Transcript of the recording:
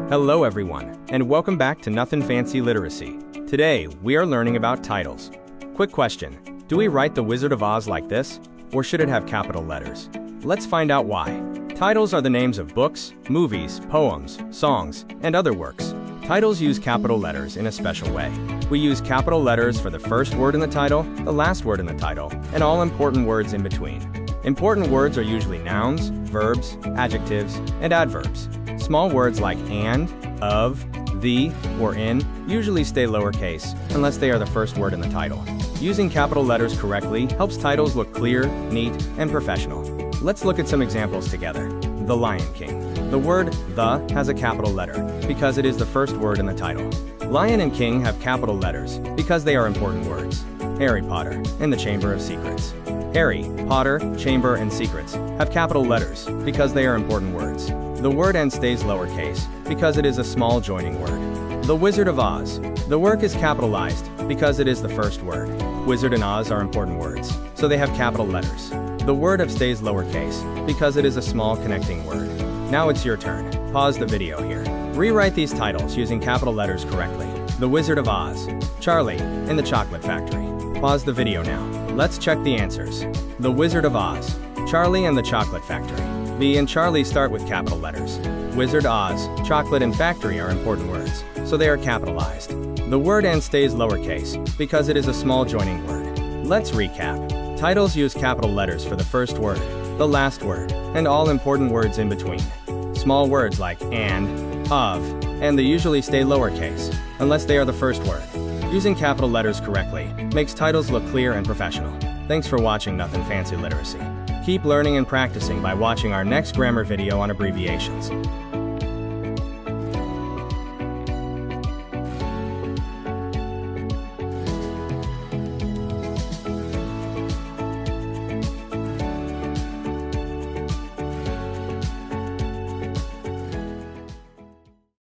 Hello everyone, and welcome back to Nothing Fancy Literacy. Today, we are learning about titles. Quick question, do we write The Wizard of Oz like this, or should it have capital letters? Let's find out why. Titles are the names of books, movies, poems, songs, and other works. Titles use capital letters in a special way. We use capital letters for the first word in the title, the last word in the title, and all important words in between. Important words are usually nouns, verbs, adjectives, and adverbs. Small words like and, of, the, or in usually stay lowercase unless they are the first word in the title. Using capital letters correctly helps titles look clear, neat, and professional. Let's look at some examples together. The Lion King. The word the has a capital letter because it is the first word in the title. Lion and King have capital letters because they are important words. Harry Potter and the Chamber of Secrets. Harry, Potter, Chamber, and Secrets have capital letters because they are important words. The word and stays lowercase because it is a small joining word. The Wizard of Oz. The work is capitalized because it is the first word. Wizard and Oz are important words, so they have capital letters. The word of stays lowercase because it is a small connecting word. Now it's your turn. Pause the video here. Rewrite these titles using capital letters correctly. The Wizard of Oz, Charlie, and the Chocolate Factory. Pause the video now. Let's check the answers. The Wizard of Oz, Charlie and the Chocolate Factory. The and Charlie start with capital letters. Wizard, Oz, chocolate, and factory are important words, so they are capitalized. The word and stays lowercase because it is a small joining word. Let's recap. Titles use capital letters for the first word, the last word, and all important words in between. Small words like and, of, and they usually stay lowercase, unless they are the first word. Using capital letters correctly makes titles look clear and professional. Thanks for watching Nothing Fancy Literacy. Keep learning and practicing by watching our next grammar video on abbreviations.